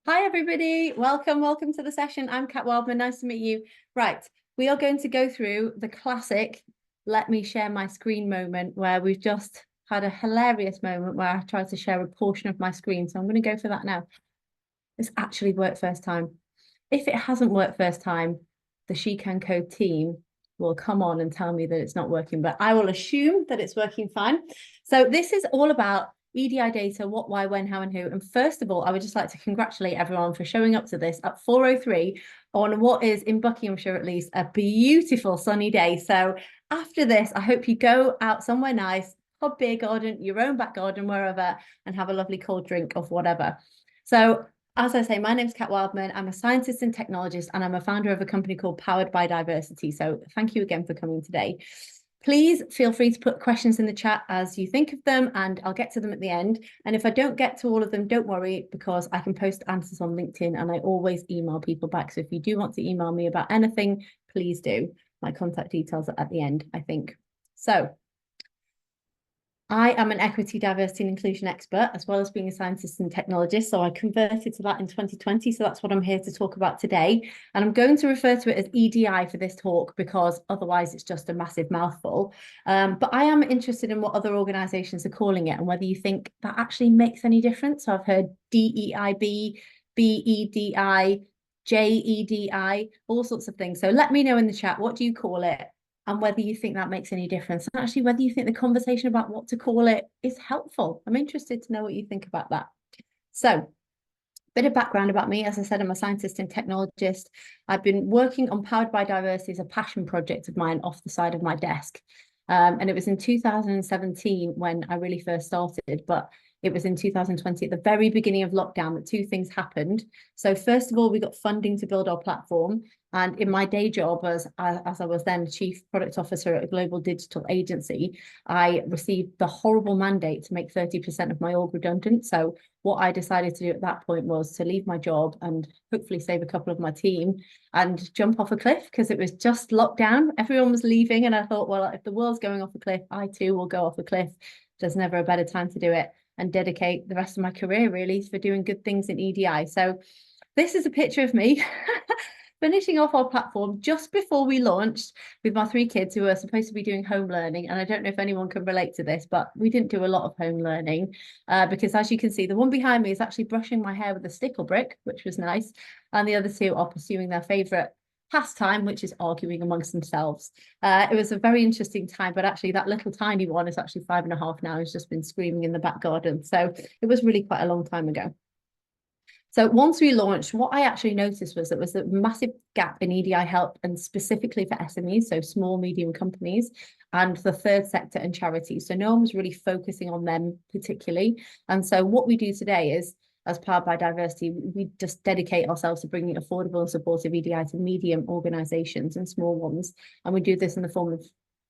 Hi, everybody. Welcome to the session. I'm Cat Wildman. Nice to meet you. Right, we are going to go through the classic let me share my screen moment where we've just had a hilarious moment where I tried to share a portion of my screen. So I'm going to go for that now. It's actually worked first time. If it hasn't worked first time, the SheCanCode team will come on and tell me that it's not working, but I will assume that it's working fine. So this is all about EDI data, what, why, when, how, and who. And first of all, I would just like to congratulate everyone for showing up to this at 4:03 on what is, in Buckinghamshire at least, a beautiful sunny day. So after this, I hope you go out somewhere nice, pub, beer garden, your own back garden, wherever, and have a lovely cold drink of whatever. So as I say, my name's Cat Wildman. I'm a scientist and technologist, and I'm a founder of a company called Powered by Diversity. So thank you again for coming today. Please feel free to put questions in the chat as you think of them, and I'll get to them at the end. And if I don't get to all of them, don't worry, because I can post answers on LinkedIn, and I always email people back. So if you do want to email me about anything, please do. My contact details are at the end, I think. So I am an equity, diversity, and inclusion expert, as well as being a scientist and technologist. So I converted to that in 2020. So that's what I'm here to talk about today. And I'm going to refer to it as EDI for this talk, because otherwise it's just a massive mouthful. But I am interested in what other organizations are calling it and whether you think that actually makes any difference. So I've heard DEIB, BEDI, JEDI, all sorts of things. So let me know in the chat, what do you call it? And whether you think that makes any difference, and actually whether you think the conversation about what to call it is helpful. I'm interested to know what you think about that. So, bit of background about me. As I said, I'm a scientist and technologist. I've been working on Powered by Diversity as a passion project of mine off the side of my desk. And it was in 2017 when I really first started, but it was in 2020 at the very beginning of lockdown that two things happened. So first of all, we got funding to build our platform. And in my day job as I was then chief product officer at a global digital agency, I received the horrible mandate to make 30% of my org redundant. So what I decided to do at that point was to leave my job and hopefully save a couple of my team and jump off a cliff, because it was just lockdown. Everyone was leaving. And I thought, well, if the world's going off a cliff, I too will go off a cliff. There's never a better time to do it, and dedicate the rest of my career really for doing good things in EDI. So this is a picture of me finishing off our platform just before we launched with my three kids who were supposed to be doing home learning. And I don't know if anyone can relate to this, but we didn't do a lot of home learning because, as you can see, the one behind me is actually brushing my hair with a stickle brick, which was nice. And the other two are pursuing their favorite pastime, which is arguing amongst themselves. It was a very interesting time, but actually that little tiny one is actually 5.5 now. He's just been screaming in the back garden. So it was really quite a long time ago. So once we launched, what I actually noticed was there was a massive gap in EDI help, and specifically for SMEs, so small, medium companies, and the third sector and charities. So no one was really focusing on them particularly. And so what we do today is, as Powered by Diversity, we just dedicate ourselves to bringing affordable and supportive EDI to medium organizations and small ones. And we do this in the form of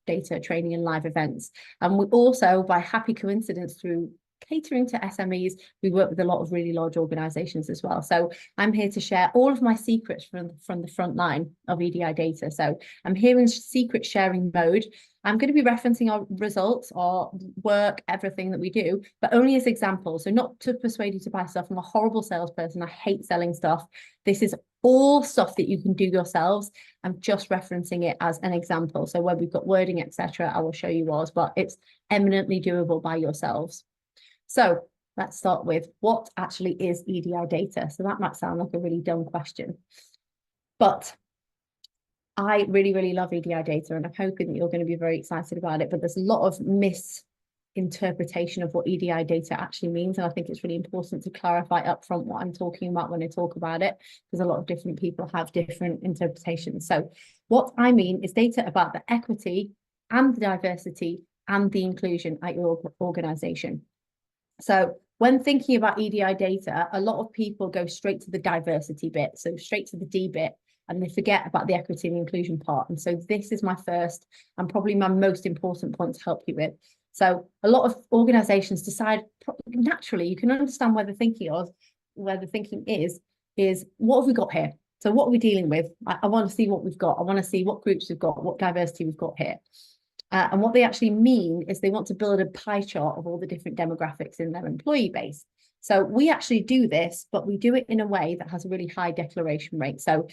data, training, and live events. And we also, by happy coincidence, through catering to SMEs, we work with a lot of really large organizations as well. So I'm here to share all of my secrets from the front line of EDI data. So I'm here in secret sharing mode. I'm going to be referencing our results, our work, everything that we do, but only as examples. So not to persuade you to buy stuff. I'm a horrible salesperson. I hate selling stuff. This is all stuff that you can do yourselves. I'm just referencing it as an example. So where we've got wording, etc., I will show you ours, but it's eminently doable by yourselves. So let's start with, what actually is EDI data? So that might sound like a really dumb question, but I really, really love EDI data, and I'm hoping that you're going to be very excited about it. But there's a lot of misinterpretation of what EDI data actually means. And I think it's really important to clarify upfront what I'm talking about when I talk about it, because a lot of different people have different interpretations. So what I mean is data about the equity and the diversity and the inclusion at your organization. So when thinking about EDI data, a lot of people go straight to the diversity bit, so straight to the D bit, and they forget about the equity and inclusion part. And so this is my first and probably my most important point to help you with. So a lot of organizations decide naturally, you can understand where the thinking is what have we got here? So what are we dealing with? I want to see what we've got. I want to see what groups we've got, what diversity we've got here. And what they actually mean is they want to build a pie chart of all the different demographics in their employee base. So we actually do this, but we do it in a way that has a really high declaration rate. So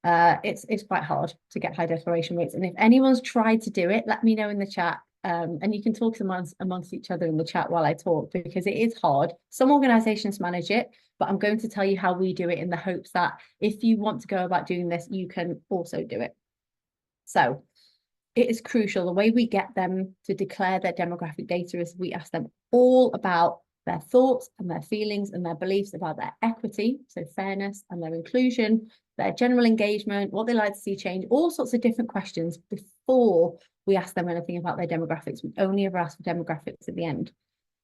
it's quite hard to get high declaration rates. And if anyone's tried to do it, let me know in the chat. And you can talk amongst each other in the chat while I talk, because it is hard. Some organizations manage it, but I'm going to tell you how we do it in the hopes that if you want to go about doing this, you can also do it. So it is crucial. The way we get them to declare their demographic data is we ask them all about their thoughts and their feelings and their beliefs about their equity, so fairness, and their inclusion, their general engagement, what they like to see change, all sorts of different questions before we ask them anything about their demographics. We only ever ask for demographics at the end.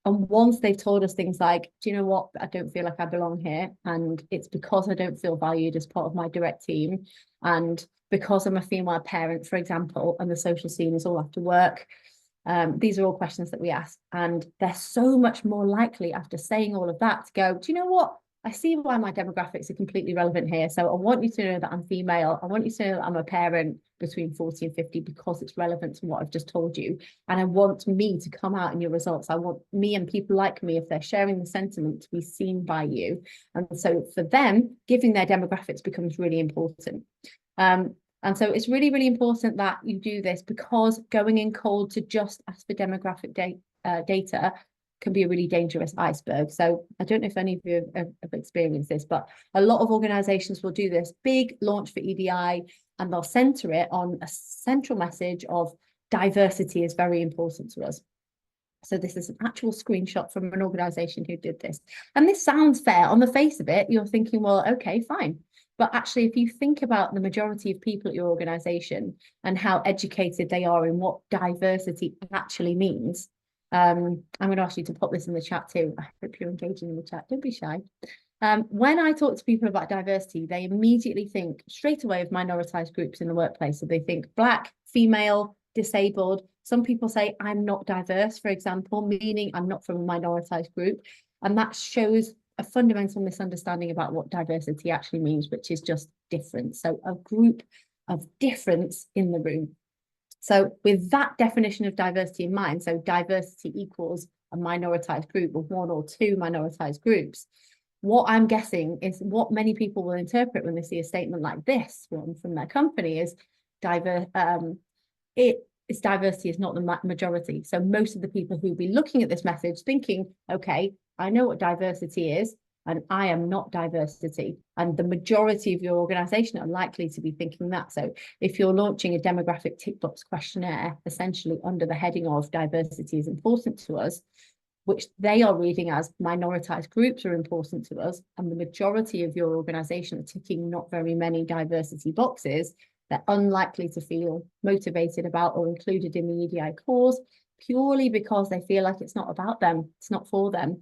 And once they've told us things like, do you know what, I don't feel like I belong here, and it's because I don't feel valued as part of my direct team, and because I'm a female parent, for example, and the social scene is all after work. These are all questions that we ask, and they're so much more likely after saying all of that to go, do you know what? I see why my demographics are completely relevant here. So I want you to know that I'm female. I want you to know that I'm a parent between 40 and 50 because it's relevant to what I've just told you. And I want me to come out in your results. I want me and people like me, if they're sharing the sentiment, to be seen by you. And so for them, giving their demographics becomes really important. And so it's really, really important that you do this, because going in cold to just ask for demographic data can be a really dangerous iceberg. So I don't know if any of you have experienced this, but a lot of organizations will do this big launch for EDI, and they'll center it on a central message of diversity is very important to us. So this is an actual screenshot from an organization who did this. And this sounds fair. On the face of it, you're thinking, well, okay, fine. But actually, if you think about the majority of people at your organization and how educated they are in what diversity actually means, I'm going to ask you to put this in the chat too. I hope you're engaging in the chat. Don't be shy. When I talk to people about diversity, they immediately think straight away of minoritized groups in the workplace. So they think Black, female, disabled. Some people say I'm not diverse, for example, meaning I'm not from a minoritized group. And that shows a fundamental misunderstanding about what diversity actually means, which is just difference. So a group of difference in the room. So with that definition of diversity in mind, so diversity equals a minoritized group of one or two minoritized groups, what I'm guessing is what many people will interpret when they see a statement like this one from their company is diversity is not the majority. So most of the people who will be looking at this message thinking, okay, I know what diversity is, and I am not diversity. And the majority of your organization are likely to be thinking that. So if you're launching a demographic tick box questionnaire, essentially under the heading of diversity is important to us, which they are reading as minoritized groups are important to us, and the majority of your organization are ticking not very many diversity boxes, they're unlikely to feel motivated about or included in the EDI cause, purely because they feel like it's not about them, it's not for them,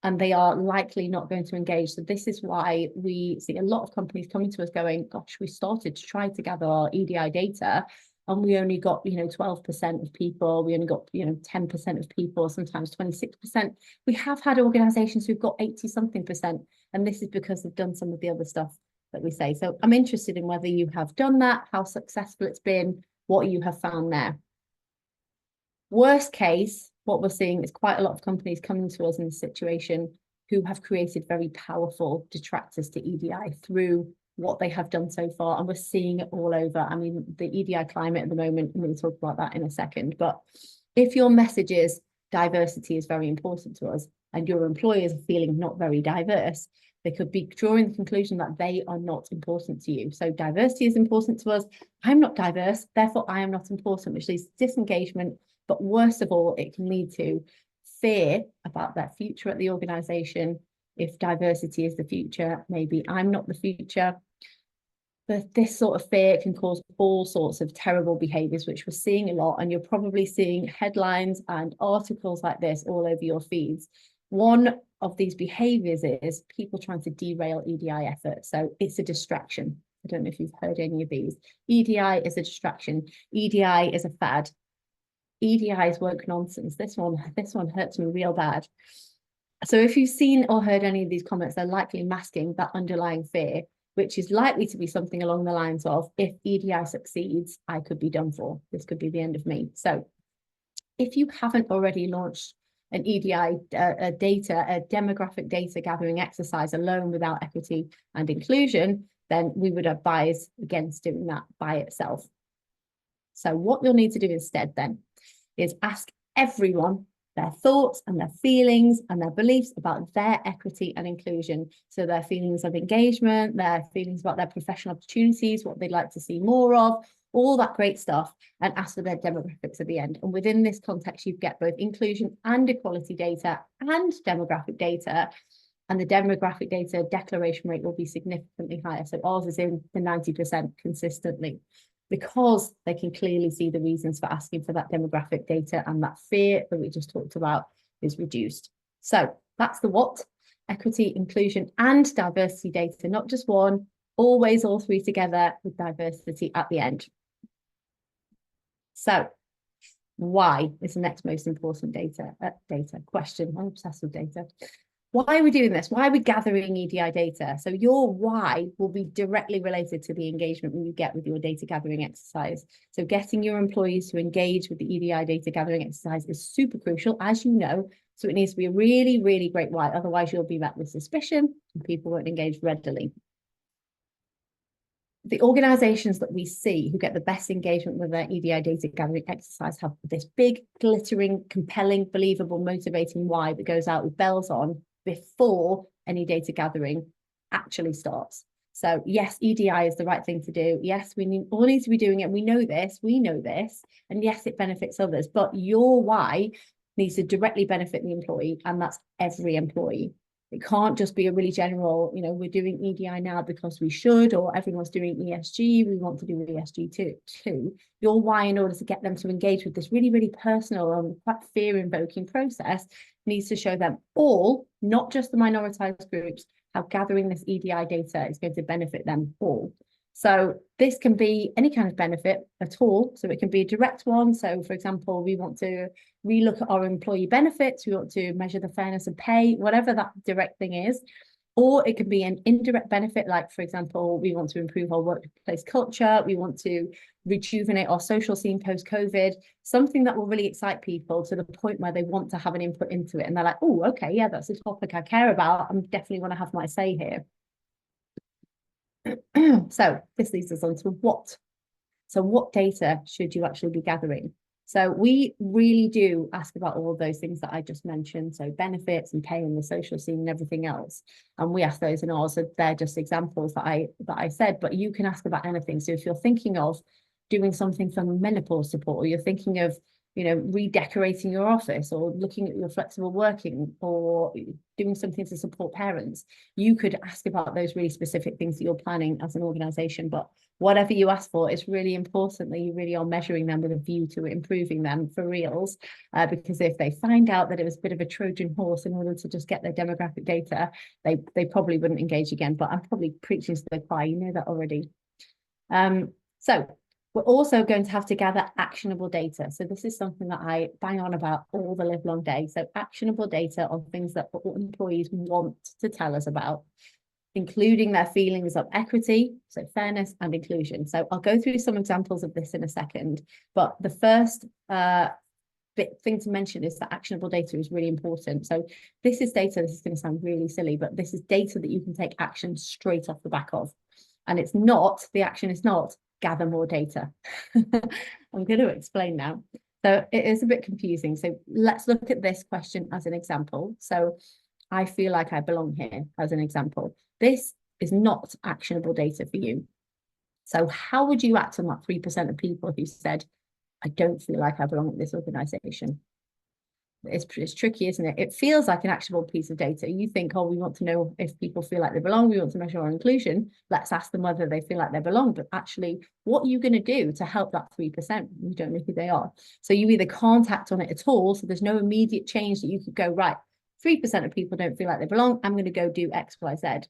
and they are likely not going to engage. So this is why we see a lot of companies coming to us going, gosh, we started to try to gather our EDI data, and we only got, 12% of people, we only got, 10% of people, sometimes 26%. We have had organizations who've got 80-something%, and this is because they've done some of the other stuff that we say. So I'm interested in whether you have done that, how successful it's been, what you have found there. Worst case, what we're seeing is quite a lot of companies coming to us in this situation who have created very powerful detractors to EDI through what they have done so far, and we're seeing it all over. I mean, the EDI climate at the moment, I'm going to talk about that in a second, but if your message is diversity is very important to us and your employers are feeling not very diverse, they could be drawing the conclusion that they are not important to you. So diversity is important to us. I'm not diverse, therefore I am not important, which leads to disengagement. But worst of all, it can lead to fear about their future at the organization. If diversity is the future, maybe I'm not the future. But this sort of fear can cause all sorts of terrible behaviors, which we're seeing a lot. And you're probably seeing headlines and articles like this all over your feeds. One of these behaviors is people trying to derail EDI efforts. So it's a distraction. I don't know if you've heard any of these. EDI is a distraction. EDI is a fad. EDI is woke nonsense. This one hurts me real bad. So if you've seen or heard any of these comments, they're likely masking that underlying fear, which is likely to be something along the lines of, if EDI succeeds, I could be done for. This could be the end of me. So if you haven't already launched an EDI a demographic data gathering exercise alone without equity and inclusion, then we would advise against doing that by itself. So what you'll need to do instead then is ask everyone their thoughts and their feelings and their beliefs about their equity and inclusion. So their feelings of engagement, their feelings about their professional opportunities, what they'd like to see more of, all that great stuff, and ask for their demographics at the end. And within this context, you get both inclusion and equality data and demographic data. And the demographic data declaration rate will be significantly higher. So ours is in the 90% consistently, because they can clearly see the reasons for asking for that demographic data, and that fear that we just talked about is reduced. So that's the what: equity, inclusion, and diversity data, not just one, always all three together with diversity at the end. So why is the next most important data question. I'm obsessed with data. Why are we doing this? Why are we gathering EDI data? So your why will be directly related to the engagement you get with your data gathering exercise. So getting your employees to engage with the EDI data gathering exercise is super crucial, as you know. So it needs to be a really, really great why. Otherwise, you'll be met with suspicion and people won't engage readily. The organizations that we see who get the best engagement with their EDI data gathering exercise have this big, glittering, compelling, believable, motivating why that goes out with bells on before any data gathering actually starts. So yes, EDI is the right thing to do. Yes, we all need to be doing it. We know this, and yes, it benefits others, but your why needs to directly benefit the employee, and that's every employee. It can't just be a really general, we're doing EDI now because we should, or everyone's doing ESG, we want to do ESG too. Your why, in order to get them to engage with this really, really personal and quite fear-invoking process, needs to show them all, not just the minoritized groups, how gathering this EDI data is going to benefit them all. So this can be any kind of benefit at all. So it can be a direct one. So for example, we want to relook at our employee benefits. We want to measure the fairness of pay, whatever that direct thing is. Or it could be an indirect benefit, like, for example, we want to improve our workplace culture. We want to rejuvenate our social scene post-COVID, something that will really excite people to the point where they want to have an input into it. And they're like, oh, okay, yeah, that's a topic I care about. I definitely want to have my say here. So this leads us on to what. So what data should you actually be gathering? So we really do ask about all of those things that I just mentioned. So benefits and pay and the social scene and everything else. And we ask those in ours. So they're just examples that I said, but you can ask about anything. So if you're thinking of doing something for menopause support, or you're thinking of redecorating your office, or looking at your flexible working, or doing something to support parents, you could ask about those really specific things that you're planning as an organization. But whatever you ask for, it's really important that you really are measuring them with a view to improving them for reals, because if they find out that it was a bit of a Trojan horse in order to just get their demographic data, they probably wouldn't engage again. But I'm probably preaching to the choir, you know that already. So we're also going to have to gather actionable data. So this is something that I bang on about all the live long day. So actionable data on things that employees want to tell us about, including their feelings of equity, so fairness and inclusion. So I'll go through some examples of this in a second, but the first thing to mention is that actionable data is really important. So this is data, this is going to sound really silly, but this is data that you can take action straight off the back of. And it's not, the action is not gather more data. I'm going to explain now. So it is a bit confusing. So let's look at this question as an example. So I feel like I belong here as an example. This is not actionable data for you. So how would you act on that 3% of people who said, I don't feel like I belong at this organization? It's tricky, isn't it? It feels like an actionable piece of data. You think, oh, we want to know if people feel like they belong. We want to measure our inclusion. Let's ask them whether they feel like they belong. But actually, what are you going to do to help that 3%? You don't know who they are. So you either can't act on it at all. So there's no immediate change that you could go, right, 3% of people don't feel like they belong. I'm going to go do X, Y, Z.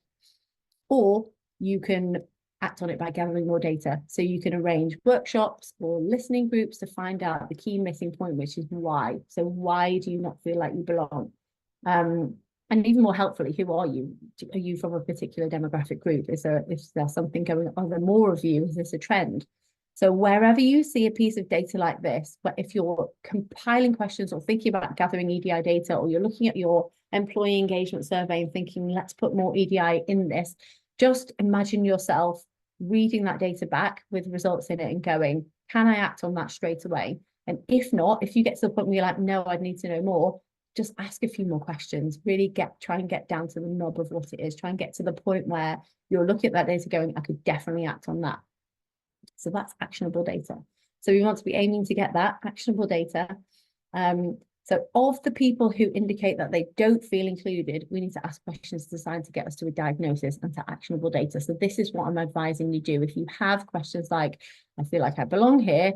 Or you can act on it by gathering more data. So you can arrange workshops or listening groups to find out the key missing point, which is why. So why do you not feel like you belong? And even more helpfully, who are you? Are you from a particular demographic group? Is there something going on? Are there more of you? Is this a trend? So wherever you see a piece of data like this, but if you're compiling questions or thinking about gathering EDI data, or you're looking at your employee engagement survey and thinking, let's put more EDI in this, just imagine yourself reading that data back with results in it and going, can I act on that straight away? And if not, if you get to the point where you're like, no, I'd need to know more, just ask a few more questions, really try and get down to the nub of what it is, try and get to the point where you're looking at that data going, I could definitely act on that. So that's actionable data. So we want to be aiming to get that actionable data. So of the people who indicate that they don't feel included, we need to ask questions designed to get us to a diagnosis and to actionable data. So this is what I'm advising you do. If you have questions like, I feel like I belong here,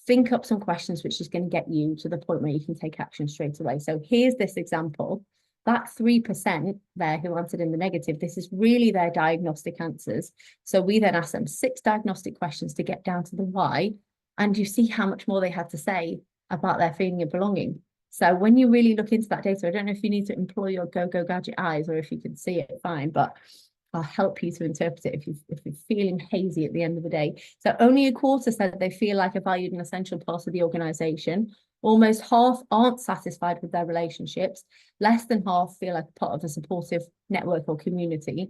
think up some questions which is going to get you to the point where you can take action straight away. So here's this example. That 3% there who answered in the negative, this is really their diagnostic answers. So we then asked them 6 diagnostic questions to get down to the why, and you see how much more they had to say about their feeling of belonging. So when you really look into that data, I don't know if you need to employ your go-go gadget eyes or if you can see it fine, but I'll help you to interpret it if you're feeling hazy at the end of the day. So only a quarter said they feel like a valued and essential part of the organisation. Almost half aren't satisfied with their relationships. Less than half feel like part of a supportive network or community.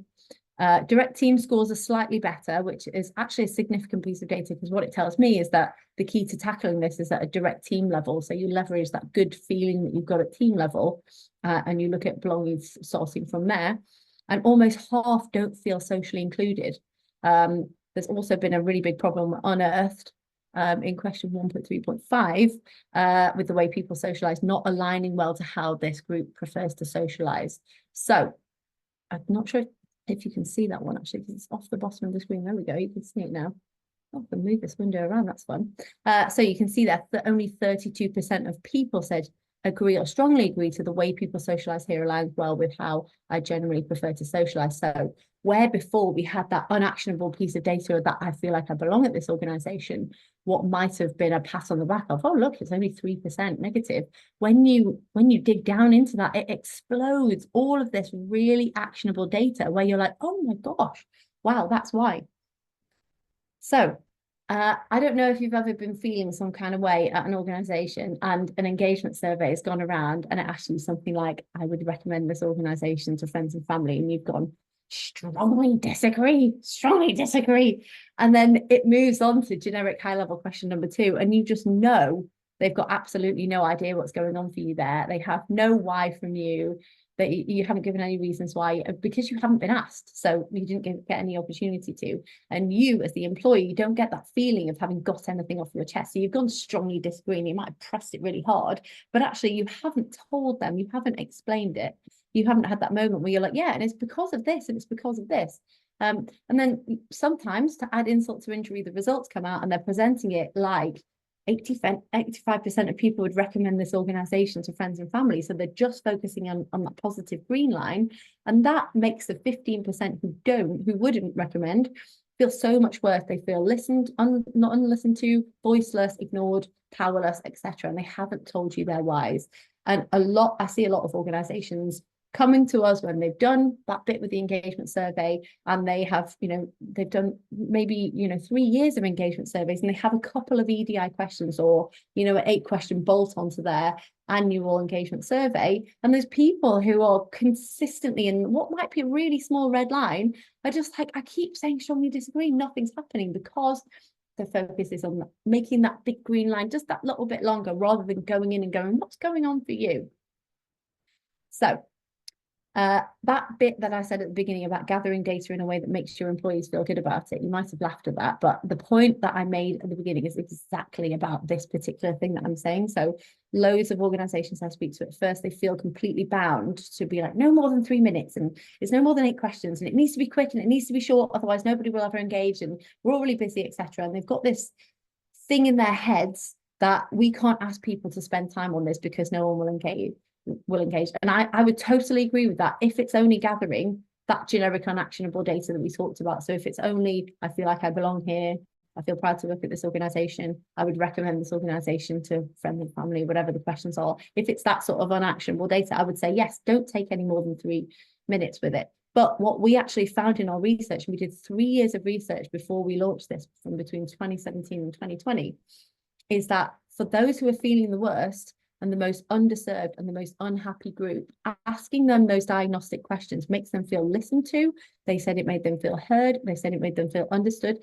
Direct team scores are slightly better, which is actually a significant piece of data, because what it tells me is that the key to tackling this is at a direct team level. So you leverage that good feeling that you've got at team level, and you look at belonging sourcing from there. And almost half don't feel socially included. There's also been a really big problem unearthed in question 1.3.5 with the way people socialize, not aligning well to how this group prefers to socialize. So I'm not sure if you can see that one actually, because it's off the bottom of the screen. There we go, you can see it now. Oh, I can move this window around, that's fun. So you can see that only 32% of people said agree or strongly agree to the way people socialize here aligns well with how I generally prefer to socialize. So where before we had that unactionable piece of data that I feel like I belong at this organization, what might have been a pat on the back of, oh, look, it's only 3% negative. When you dig down into that, it explodes all of this really actionable data where you're like, oh my gosh, wow, that's why. So I don't know if you've ever been feeling some kind of way at an organization and an engagement survey has gone around and it asks you something like, I would recommend this organization to friends and family, and you've gone, strongly disagree. And then it moves on to generic high level question number 2, and you just know they've got absolutely no idea what's going on for you there. They have no why from you. That you haven't given any reasons why, because you haven't been asked, so you didn't get any opportunity to. And you as the employee, you don't get that feeling of having got anything off your chest. So you've gone strongly disagreeing, you might have pressed it really hard, but actually you haven't told them, you haven't explained it, you haven't had that moment where you're like, yeah, and it's because of this and it's because of this. And then sometimes, to add insult to injury, the results come out and they're presenting it like 85% of people would recommend this organization to friends and family. So they're just focusing on that positive green line. And that makes the 15% who wouldn't recommend, feel so much worse. They feel listened, not unlistened to, voiceless, ignored, powerless, etc. And they haven't told you their whys. And I see a lot of organizations coming to us when they've done that bit with the engagement survey, and they have, they've done maybe, 3 years of engagement surveys, and they have a couple of EDI questions or, an 8-question bolt onto their annual engagement survey. And there's people who are consistently in what might be a really small red line are just like, I keep saying strongly disagree, nothing's happening, because the focus is on making that big green line just that little bit longer, rather than going in and going, what's going on for you? So that bit that I said at the beginning about gathering data in a way that makes your employees feel good about it, you might have laughed at that, but the point that I made at the beginning is exactly about this particular thing that I'm saying. So loads of organizations I speak to, at first they feel completely bound to be like, no more than 3 minutes, and it's no more than 8 questions, and it needs to be quick and it needs to be short, otherwise nobody will ever engage, and we're all really busy, etc. And they've got this thing in their heads that we can't ask people to spend time on this because no one will engage. And I would totally agree with that if it's only gathering that generic unactionable data that we talked about. So if it's only, I feel like I belong here, I feel proud to work at this organization, I would recommend this organization to friends and family, whatever the questions are. If it's that sort of unactionable data, I would say, yes, don't take any more than 3 minutes with it. But what we actually found in our research, and we did 3 years of research before we launched this from between 2017 and 2020, is that for those who are feeling the worst and the most underserved and the most unhappy group, asking them those diagnostic questions makes them feel listened to. They said it made them feel heard. They said it made them feel understood.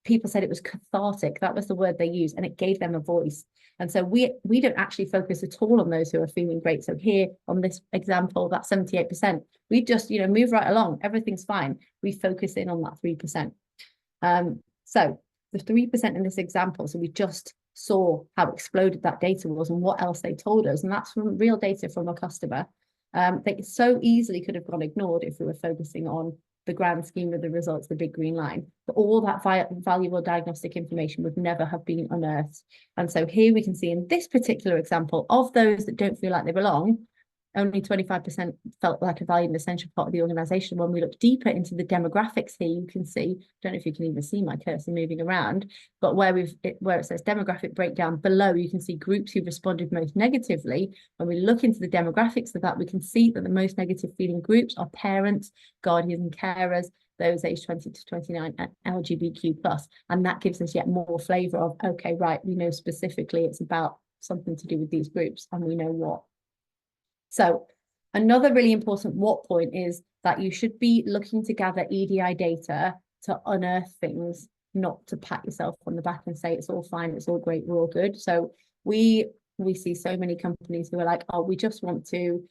People said it was cathartic. That was the word they used, and it gave them a voice. And so we don't actually focus at all on those who are feeling great. So here on this example, that 78%, we just, move right along. Everything's fine. We focus in on that 3%. So the 3% in this example, so we just saw how exploded that data was and what else they told us. And that's from real data from a customer. They so easily could have gone ignored if we were focusing on the grand scheme of the results, the big green line. But all that valuable diagnostic information would never have been unearthed. And so here we can see in this particular example, of those that don't feel like they belong, only 25% felt like a valued and essential part of the organization. When we look deeper into the demographics here, you can see, I don't know if you can even see my cursor moving around, but where it says demographic breakdown below, you can see groups who responded most negatively. When we look into the demographics of that, we can see that the most negative feeling groups are parents, guardians and carers, those aged 20 to 29 and LGBTQ+. And that gives us yet more flavor of, okay, right, we know specifically it's about something to do with these groups and we know what. So another really important what point is that you should be looking to gather EDI data to unearth things, not to pat yourself on the back and say it's all fine, it's all great, we're all good. So we see so many companies who are like, oh, we just want to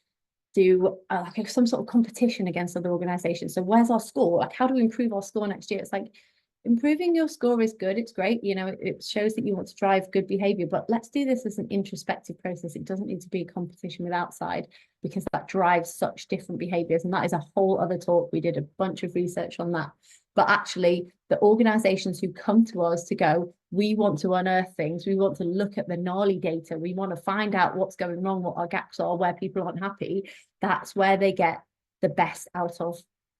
do like some sort of competition against other organizations. So where's our score? Like, how do we improve our score next year? It's like, improving your score is good, it's great, it shows that you want to drive good behavior, but let's do this as an introspective process. It doesn't need to be a competition with outside, because that drives such different behaviors, and that is a whole other talk. We did a bunch of research on that. But actually, the organizations who come to us to go, we want to unearth things, we want to look at the gnarly data, we want to find out what's going wrong, what our gaps are, where people aren't happy, that's where they get the best out of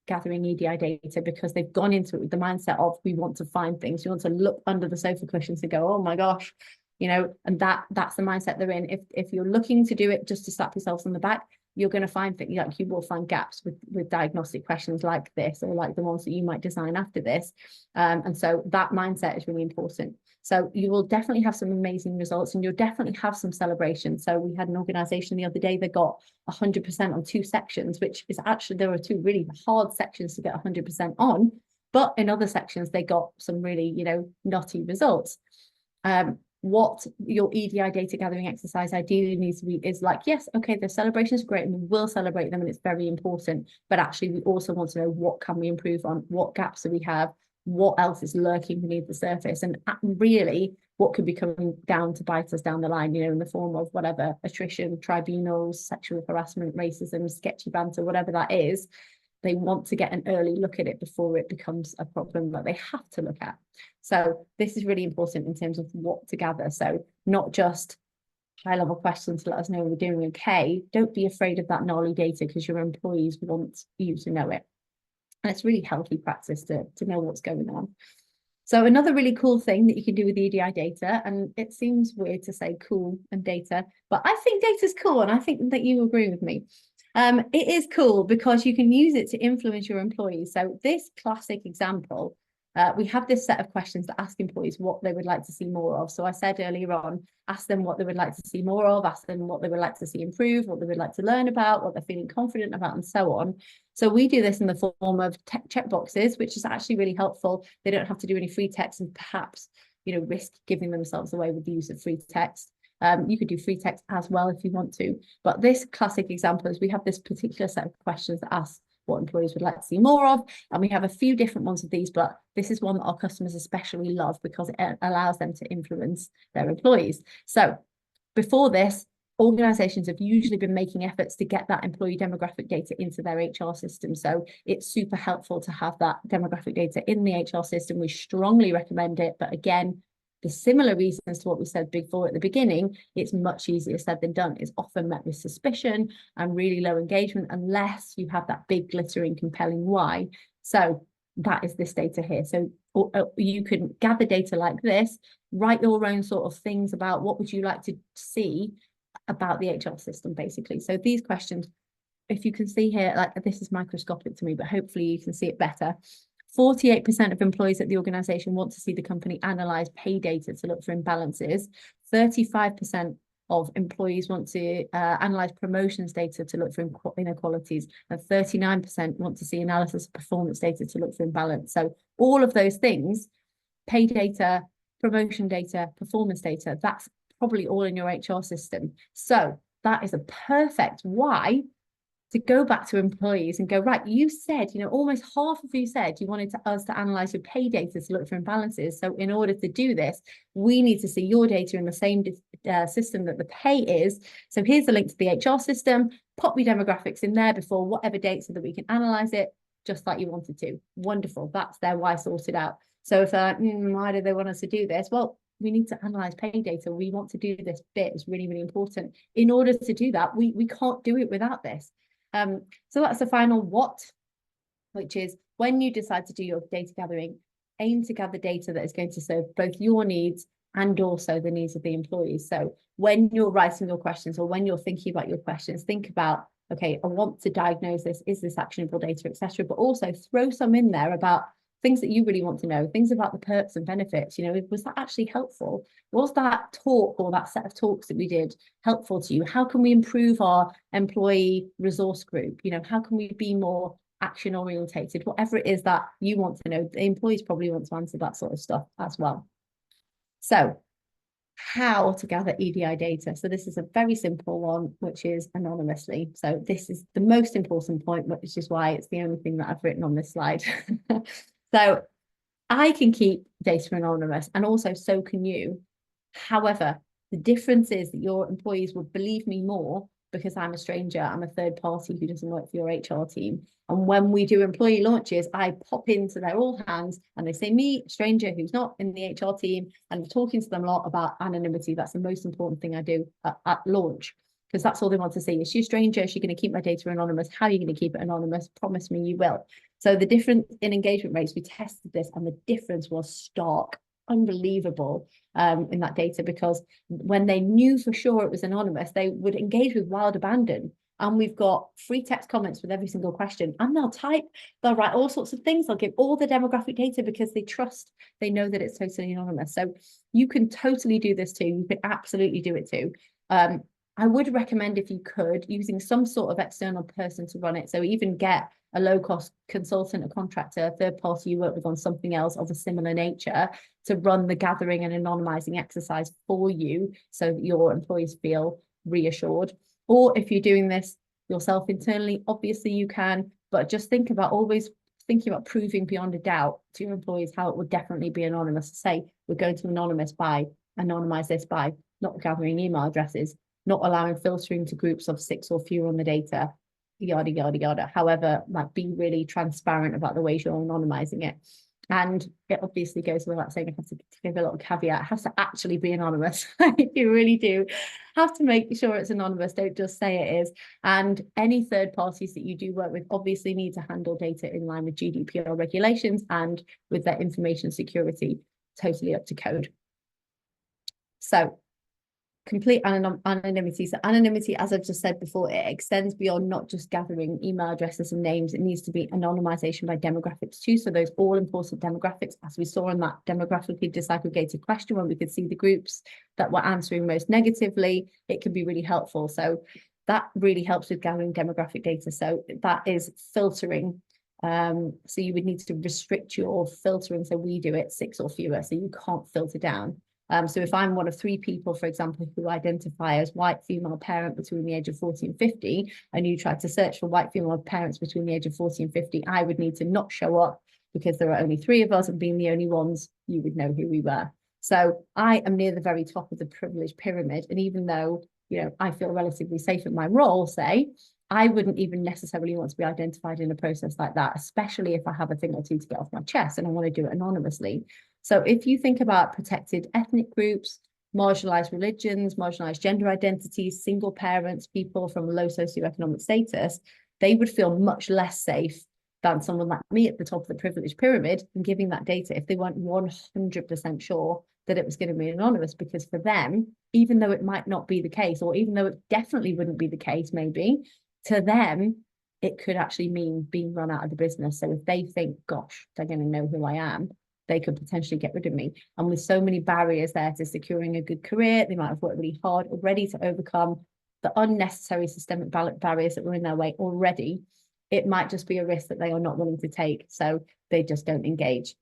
gathering EDI data, because they've gone into it with the mindset of, we want to find things, we want to look under the sofa cushions and go, oh my gosh, and that's the mindset they're in. If you're looking to do it just to slap yourselves on the back, you're going to find things, like you will find gaps with diagnostic questions like this, or like the ones that you might design after this. And so that mindset is really important. So you will definitely have some amazing results, and you'll definitely have some celebration. So we had an organization the other day that got 100% on 2 sections, which is actually, there were 2 really hard sections to get 100% on, but in other sections they got some really, nutty results. What your EDI data gathering exercise ideally needs to be is like, yes, okay, the celebration is great and we will celebrate them and it's very important, but actually we also want to know, what can we improve on, what gaps do we have, what else is lurking beneath the surface, and really what could be coming down to bite us down the line, in the form of whatever, attrition, tribunals, sexual harassment, racism, sketchy banter, whatever that is. They want to get an early look at it before it becomes a problem that they have to look at. So this is really important in terms of what to gather. So not just high-level questions to let us know we're doing okay. Don't be afraid of that gnarly data, because your employees want you to know it. And it's really healthy practice to know what's going on. So another really cool thing that you can do with EDI data, and it seems weird to say cool and data, but I think data is cool, and I think that you agree with me. It is cool because you can use it to influence your employees. So this classic example, we have this set of questions to ask employees what they would like to see more of. So I said earlier on, ask them what they would like to see more of, ask them what they would like to see improve, what they would like to learn about, what they're feeling confident about, and so on. So we do this in the form of checkboxes, which is actually really helpful. They don't have to do any free text and perhaps, risk giving themselves away with the use of free text. You could do free text as well if you want to. But this classic example is we have this particular set of questions that ask what employees would like to see more of. And we have a few different ones of these, but this is one that our customers especially love because it allows them to influence their employees. So before this, organizations have usually been making efforts to get that employee demographic data into their HR system. So it's super helpful to have that demographic data in the HR system. We strongly recommend it. But again, for similar reasons to what we said before at the beginning, it's much easier said than done. It's often met with suspicion and really low engagement unless you have that big, glittering, compelling why. So that is this data here. So you can gather data like this, write your own sort of things about what would you like to see about the HR system, basically. So these questions if you can see here, like this is microscopic to me, but hopefully you can see it better. 48% of employees at the organization want to see the company analyze pay data to look for imbalances. 35% of employees want to analyze promotions data to look for inequalities, and 39% want to see analysis of performance data to look for imbalance. So all of those things, pay data, promotion data, performance data, that's probably all in your HR system. So that is a perfect why to go back to employees and go, right, you said, almost half of you said you wanted us to analyze your pay data to look for imbalances. So in order to do this, we need to see your data in the same system that the pay is. So here's the link to the HR system, pop your demographics in there before whatever date so that we can analyze it just like you wanted to. Wonderful. That's their why sorted out. So if why do they want us to do this? Well, we need to analyze pay data. We want to do this bit. It's really, really important. In order to do that, we can't do it without this. So that's the final what, which is when you decide to do your data gathering, aim to gather data that is going to serve both your needs and also the needs of the employees. So when you're writing your questions or when you're thinking about your questions, think about, okay, I want to diagnose this, is this actionable data, etc. But also throw some in there about things that you really want to know, things about the perks and benefits. Was that actually helpful? Was that talk or that set of talks that we did helpful to you? How can we improve our employee resource group? How can we be more action orientated? Whatever it is that you want to know, the employees probably want to answer that sort of stuff as well. So how to gather EDI data. So this is a very simple one, which is anonymously. So this is the most important point, which is why it's the only thing that I've written on this slide. So I can keep data anonymous, and also so can you. However, the difference is that your employees will believe me more because I'm a stranger. I'm a third party who doesn't work for your HR team. And when we do employee launches, I pop into their all hands and they say, me, a stranger who's not in the HR team, and I'm talking to them a lot about anonymity. That's the most important thing I do at launch, because that's all they want to see. Is she a stranger? Is she going to keep my data anonymous? How are you going to keep it anonymous? Promise me you will. So the difference in engagement rates, we tested this, and the difference was stark, unbelievable in that data, because when they knew for sure it was anonymous, they would engage with wild abandon. And we've got free text comments with every single question, and they'll write all sorts of things. They'll give all the demographic data because they know that it's totally anonymous. So you can totally do this too. You can absolutely do it too. I would recommend, if you could, using some sort of external person to run it. So even get a low-cost consultant, a contractor, a third party you work with on something else of a similar nature to run the gathering and anonymizing exercise for you so that your employees feel reassured. Or if you're doing this yourself internally, obviously you can, but just always thinking about proving beyond a doubt to your employees how it would definitely be anonymous. Say, we're going to anonymize this by not gathering email addresses, not allowing filtering to groups of 6 or fewer on the data, yada, yada, yada. However, be really transparent about the ways you're anonymizing it. And it obviously goes without saying, I have to give a little caveat, it has to actually be anonymous. You really do have to make sure it's anonymous. Don't just say it is. And any third parties that you do work with obviously need to handle data in line with GDPR regulations and with their information security, totally up to code. So complete anonymity. So anonymity, as I've just said before, it extends beyond not just gathering email addresses and names. It needs to be anonymization by demographics too. So those all important demographics, as we saw in that demographically disaggregated question, when we could see the groups that were answering most negatively, it can be really helpful. So that really helps with gathering demographic data. So that is filtering. So you would need to restrict your filtering. So we do it 6 or fewer, so you can't filter down. So if I'm one of 3 people, for example, who identify as white female parent between the age of 40 and 50, and you try to search for white female parents between the age of 40 and 50, I would need to not show up because there are only 3 of us, and being the only ones, you would know who we were. So I am near the very top of the privilege pyramid. And even though, I feel relatively safe in my role, say, I wouldn't even necessarily want to be identified in a process like that, especially if I have a thing or two to get off my chest and I want to do it anonymously. So if you think about protected ethnic groups, marginalized religions, marginalized gender identities, single parents, people from low socioeconomic status, they would feel much less safe than someone like me at the top of the privilege pyramid and giving that data if they weren't 100% sure that it was going to be anonymous. Because for them, even though it might not be the case, or even though it definitely wouldn't be the case, maybe, to them, it could actually mean being run out of the business. So if they think, gosh, they're going to know who I am, they could potentially get rid of me. And with so many barriers there to securing a good career, they might have worked really hard already to overcome the unnecessary systemic barriers that were in their way already. It might just be a risk that they are not willing to take. So they just don't engage.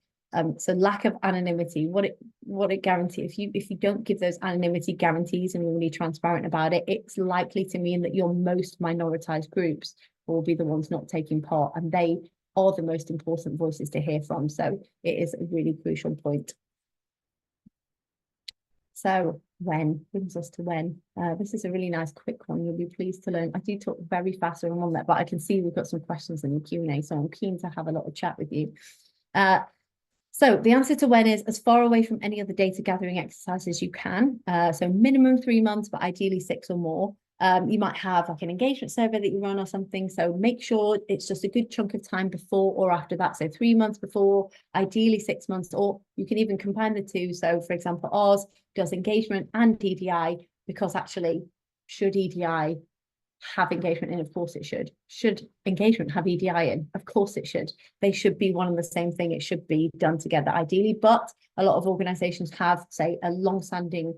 So lack of anonymity, what it guarantees, if you don't give those anonymity guarantees and you're really transparent about it, it's likely to mean that your most minoritized groups will be the ones not taking part, and they are the most important voices to hear from. So it is a really crucial point. So when brings us to when. This is a really nice quick one. You'll be pleased to learn. I do talk very fast when I'm on that, but I can see we've got some questions in the Q&A, so I'm keen to have a little chat with you. So the answer to when is as far away from any other data gathering exercise as you can. So minimum 3 months, but ideally 6 or more. You might have like an engagement survey that you run or something. So make sure it's just a good chunk of time before or after that. So 3 months before, ideally 6 months, or you can even combine the two. So for example, ours does engagement and EDI, because actually, should EDI have engagement in? Of course it should. Should engagement have EDI in? Of course it should. They should be one and the same thing. It should be done together ideally, but a lot of organizations have, say, a long-standing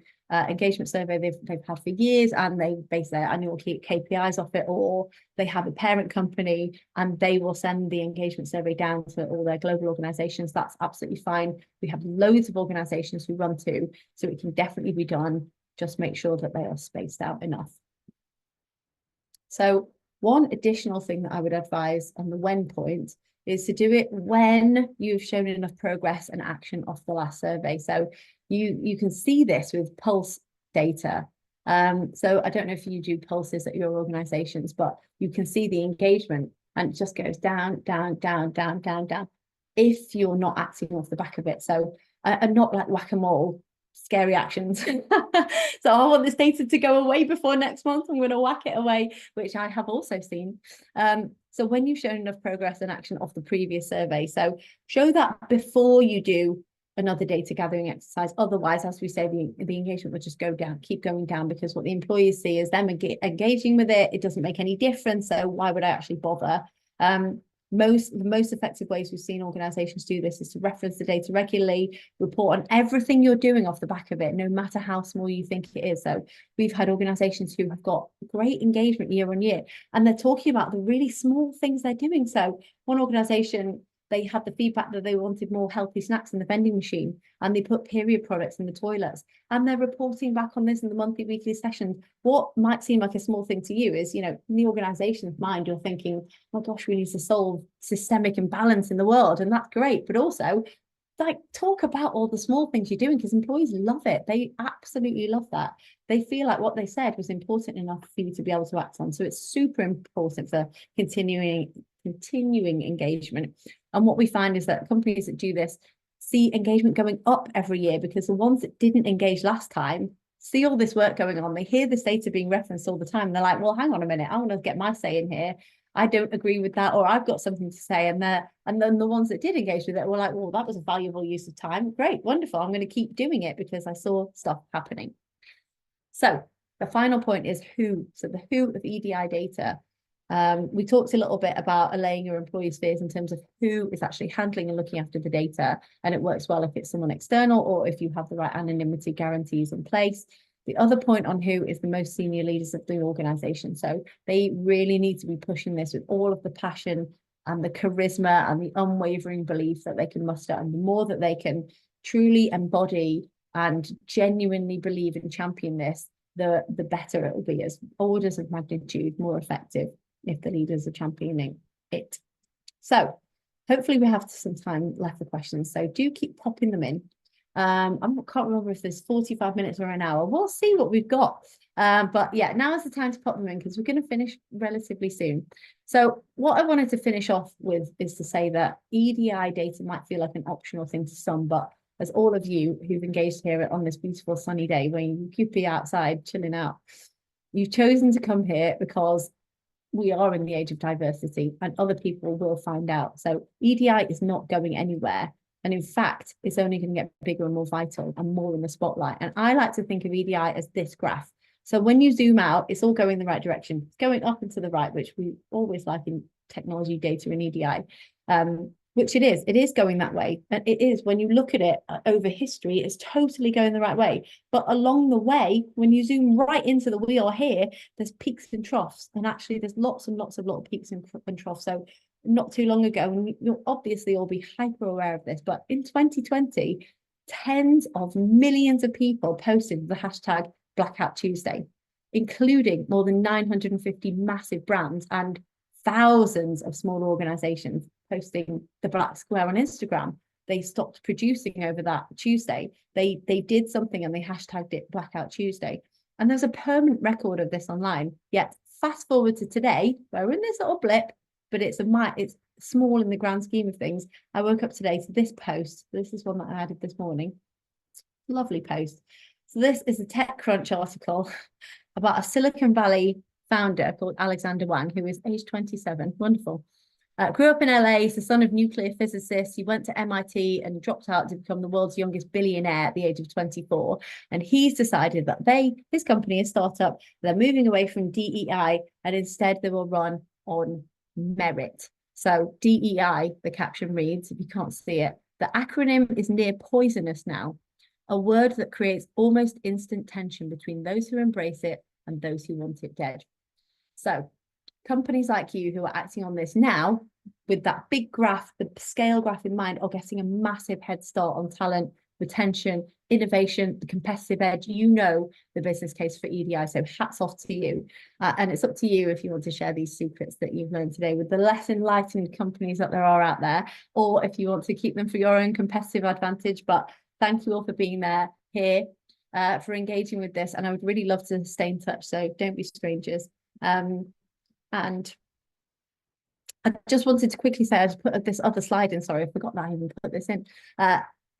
engagement survey they've had for years, and they base their annual KPIs off it, or they have a parent company and they will send the engagement survey down to all their global organizations. That's absolutely fine. We have loads of organizations who run to, so it can definitely be done. Just make sure that they are spaced out enough. So one additional thing that I would advise on the when point is to do it when you've shown enough progress and action off the last survey. So you can see this with pulse data. So I don't know if you do pulses at your organizations, but you can see the engagement and it just goes down, down, down, down, down, down, if you're not acting off the back of it. So and not like whack-a-mole, scary actions. So I want this data to go away before next month. I'm going to whack it away, which I have also seen. So when you've shown enough progress and action off the previous survey, so show that before you do another data gathering exercise. Otherwise, as we say, the engagement will just go down, keep going down, because what the employees see is them engaging with it. It doesn't make any difference. So why would I actually bother? The most effective ways we've seen organizations do this is to reference the data regularly, report on everything you're doing off the back of it, no matter how small you think it is. So we've had organizations who have got great engagement year on year, and they're talking about the really small things they're doing. So one organization, they had the feedback that they wanted more healthy snacks in the vending machine, and they put period products in the toilets, and they're reporting back on this in the monthly, weekly sessions. What might seem like a small thing to you is, in the organization's mind, you're thinking, oh my gosh, we need to solve systemic imbalance in the world. And that's great. But also, like, talk about all the small things you're doing, because employees love it. They absolutely love that. They feel like what they said was important enough for you to be able to act on. So it's super important for continuing engagement. And what we find is that companies that do this see engagement going up every year, because the ones that didn't engage last time see all this work going on. They hear this data being referenced all the time. And they're like, well, hang on a minute, I want to get my say in here. I don't agree with that, or I've got something to say. And then the ones that did engage with it were like, well, that was a valuable use of time. Great, wonderful. I'm going to keep doing it because I saw stuff happening. So the final point is who. So the who of EDI data. We talked a little bit about allaying your employees' fears in terms of who is actually handling and looking after the data. And it works well if it's someone external, or if you have the right anonymity guarantees in place. The other point on who is the most senior leaders of the organization. So they really need to be pushing this with all of the passion and the charisma and the unwavering belief that they can muster. And the more that they can truly embody and genuinely believe and champion this, the better it will be, as orders of magnitude more effective if the leaders are championing it. So hopefully we have some time left for questions. So do keep popping them in. I can't remember if there's 45 minutes or an hour. We'll see what we've got. But yeah, now is the time to pop them in, because we're going to finish relatively soon. So what I wanted to finish off with is to say that EDI data might feel like an optional thing to some, but as all of you who've engaged here on this beautiful sunny day when you could be outside chilling out, you've chosen to come here because we are in the age of diversity, and other people will find out. So EDI is not going anywhere. And in fact, it's only going to get bigger and more vital and more in the spotlight. And I like to think of EDI as this graph. So when you zoom out, it's all going the right direction. It's going up and to the right, which we always like in technology, data, and EDI, which it is. It is going that way. And it is, when you look at it over history, it's totally going the right way. But along the way, when you zoom right into the wheel here, there's peaks and troughs. And actually, there's lots and lots of little peaks and troughs. So not too long ago, and you'll obviously all be hyper aware of this, but in 2020, tens of millions of people posted the hashtag Blackout Tuesday, including more than 950 massive brands and thousands of small organizations posting the black square on Instagram. They stopped producing over that Tuesday. They did something and they hashtagged it Blackout Tuesday. And there's a permanent record of this online. Yet fast forward to today, we're in this little blip, but it's small in the grand scheme of things. I woke up today to this post. This is one that I added this morning. It's a lovely post. So this is a TechCrunch article about a Silicon Valley founder called Alexander Wang, who is age 27. Wonderful. Grew up in LA. He's the son of nuclear physicists. He went to MIT and dropped out to become the world's youngest billionaire at the age of 24. And he's decided that his company, a startup, they're moving away from DEI and instead they will run on merit. So DEI, the caption reads, if you can't see it, the acronym is near poisonous now, a word that creates almost instant tension between those who embrace it and those who want it dead. So companies like you who are acting on this now, with that big graph, the scale graph in mind, are getting a massive head start on talent, retention, innovation, the competitive edge. You know the business case for EDI, so hats off to you. And it's up to you if you want to share these secrets that you've learned today with the less enlightened companies that there are out there, or if you want to keep them for your own competitive advantage. But thank you all for being here, for engaging with this. And I would really love to stay in touch, so don't be strangers. And I just wanted to quickly say, I just put this other slide in. Sorry, I forgot that I even put this in.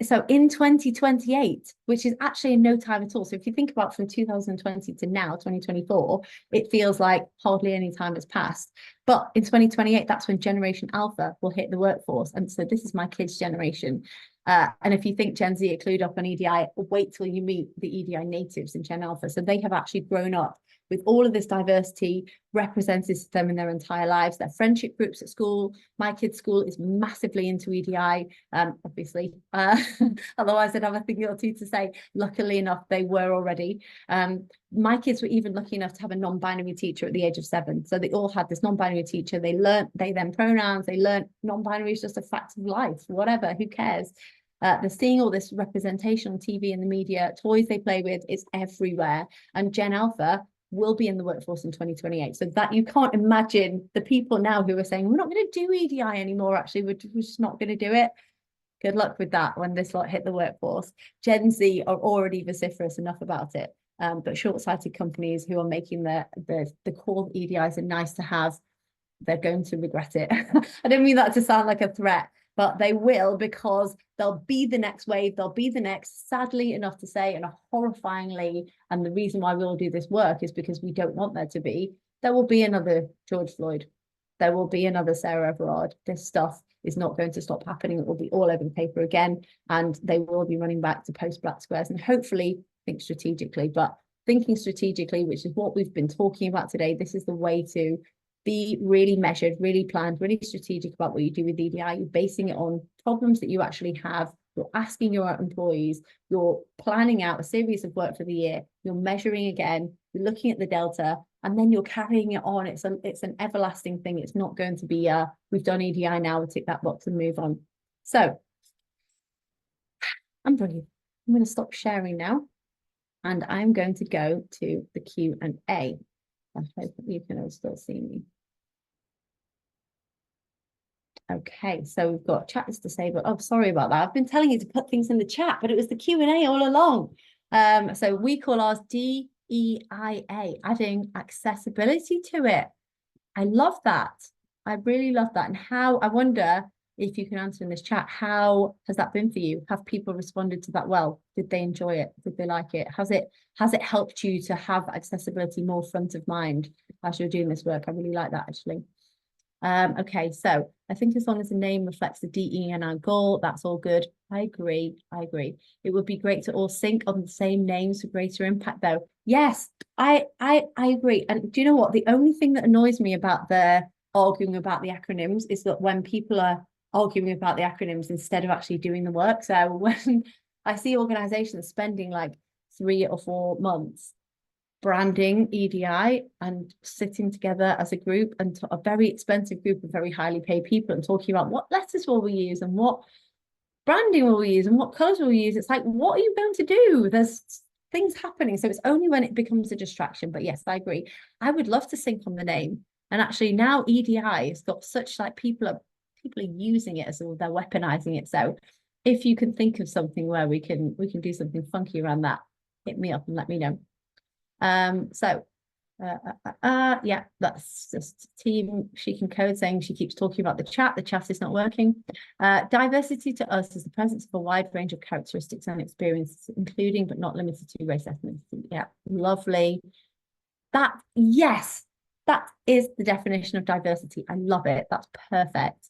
So in 2028, which is actually in no time at all. So if you think about from 2020 to now, 2024, it feels like hardly any time has passed. But in 2028, that's when Generation Alpha will hit the workforce. And so this is my kids' generation. And if you think Gen Z are clued up on EDI, wait till you meet the EDI natives in Gen Alpha. So they have actually grown up with all of this diversity represented to them in their entire lives. Their friendship groups at school. My kids' school is massively into EDI, obviously. Otherwise, I'd have a thing or two to say. Luckily enough, they were already. My kids were even lucky enough to have a non-binary teacher at the age of 7. So they all had this non-binary teacher. They learned they, them pronouns. They learned non-binary is just a fact of life, whatever, who cares? They're seeing all this representation on TV and the media, toys they play with, it's everywhere. And Gen Alpha will be in the workforce in 2028. So that you can't imagine the people now who are saying, we're not going to do EDI anymore, actually, we're just not going to do it. Good luck with that when this lot hit the workforce. Gen Z are already vociferous enough about it. But short-sighted companies who are making the core EDIs are nice to have, they're going to regret it. I don't mean that to sound like a threat, but they will, because they'll be the next wave. They'll be the next, sadly enough to say, and horrifyingly, and the reason why we all do this work is because we don't want there to be, there will be another George Floyd. There will be another Sarah Everard. This stuff is not going to stop happening. It will be all over the paper again, and they will be running back to post-black squares, and hopefully think strategically. But thinking strategically, which is what we've been talking about today, this is the way to be really measured, really planned, really strategic about what you do with EDI. You're basing it on problems that you actually have. You're asking your employees, you're planning out a series of work for the year, you're measuring again, you're looking at the delta, and then you're carrying it on. It's an everlasting thing. It's not going to be, we've done EDI now, we'll tick that box and move on. So I'm brilliant. I'm going to stop sharing now, and I'm going to go to the Q&A. I hope that you can all still see me. Okay, so we've got chat is disabled. Oh, sorry about that. I've been telling you to put things in the chat, but it was the Q&A all along. So we call ours DEIA, adding accessibility to it. I love that. I really love that. And how, I wonder if you can answer in this chat, how has that been for you? Have people responded to that well? Did they enjoy it? Did they like it? Has it helped you to have accessibility more front of mind as you're doing this work? I really like that, actually. Okay, so I think as long as the name reflects the DE&I goal, that's all good. I agree. It would be great to all sync on the same names for greater impact, though. Yes, I agree. And do you know what? The only thing that annoys me about the arguing about the acronyms is that when people are arguing about the acronyms instead of actually doing the work. So when I see organizations spending like 3 or 4 months branding EDI and sitting together as a group, and a very expensive group of very highly paid people, and talking about what letters will we use and what branding will we use and what colors will we use. It's like, what are you going to do? There's things happening. So it's only when it becomes a distraction. But yes, I agree. I would love to sync on the name. And actually now EDI has got such, like, people are using it as though they're weaponizing it. So if you can think of something where we can do something funky around that, hit me up and let me know. Yeah, that's just team SheCanCode saying she keeps talking about the chat is not working. Diversity to us is the presence of a wide range of characteristics and experiences, including but not limited to race, ethnicity. Yeah, lovely. Yes, that is the definition of diversity. I love it. That's perfect.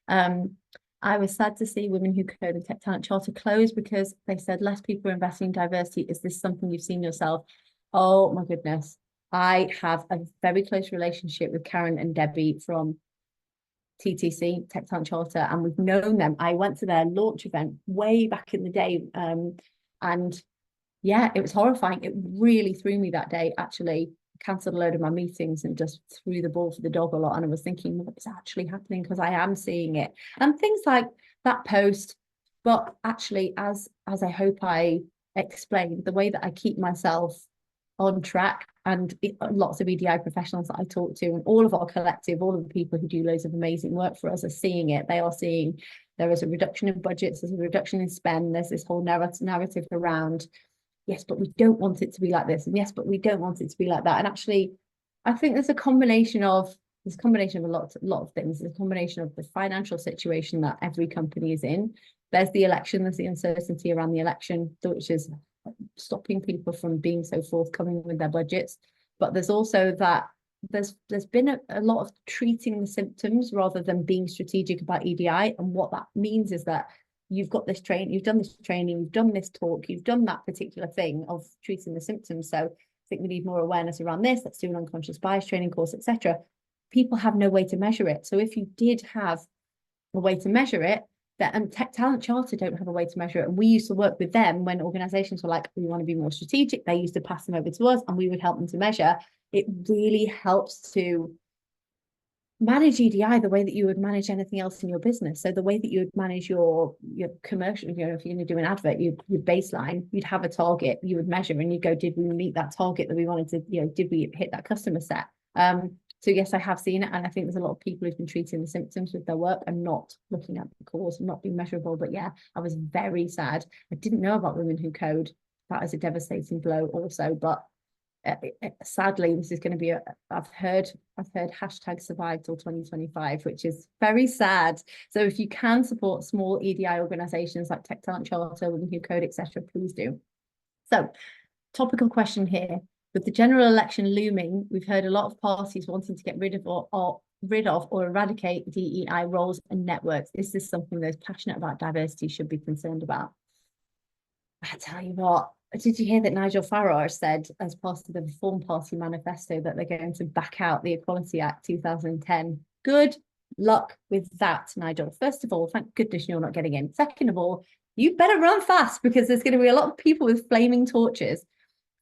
I was sad to see Women Who Code and Tech Talent Charter close because they said less people are investing in diversity. Is this something you've seen yourself? Oh my goodness. I have a very close relationship with Karen and Debbie from TTC, Tech Talent Charter, and we've known them. I went to their launch event way back in the day. And yeah, it was horrifying. It really threw me that day, actually. Cancelled a load of my meetings and just threw the ball for the dog a lot. And I was thinking, what is actually happening? Because I am seeing it. And things like that post. But actually, as I hope I explained, the way that I keep myself on track, and lots of EDI professionals that I talk to, and all of our collective, all of the people who do loads of amazing work for us are seeing it. They are seeing there is a reduction in budgets, there's a reduction in spend, there's this whole narrative around, yes, but we don't want it to be like this, and yes, but we don't want it to be like that. And actually, I think there's a combination of a lot of things. There's a combination of the financial situation that every company is in. There's the election, there's the uncertainty around the election, which is stopping people from being so forthcoming with their budgets. But there's also that there's been a lot of treating the symptoms rather than being strategic about EDI. And what that means is that you've got this training, you've done this training, you've done this talk, you've done that particular thing of treating the symptoms. So I think we need more awareness around this. Let's do an unconscious bias training course, etc. People have no way to measure it. So if you did have a way to measure it, that Tech Talent Charter don't have a way to measure it. And we used to work with them when organizations were like, we want to be more strategic. They used to pass them over to us and we would help them to measure. It really helps to manage EDI the way that you would manage anything else in your business. So the way that you would manage your commercial, if you're going to do an advert, your baseline, you'd have a target, you would measure and you go, did we meet that target that we wanted to, did we hit that customer set? So yes, I have seen it. And I think there's a lot of people who've been treating the symptoms with their work and not looking at the cause and not being measurable. But yeah, I was very sad. I didn't know about Women Who Code. That is a devastating blow also. But sadly, this is going to be I've heard hashtag survive till 2025, which is very sad. So if you can support small EDI organizations like Tech Talent Charter, Women Who Code, etc., please do. So topical question here. With the general election looming, we've heard a lot of parties wanting to get rid of or eradicate DEI roles and networks. Is this something those passionate about diversity should be concerned about? I tell you what, did you hear that Nigel Farage said as part of the Reform Party manifesto that they're going to back out the Equality Act 2010? Good luck with that, Nigel. First of all, thank goodness you're not getting in. Second of all, you better run fast because there's going to be a lot of people with flaming torches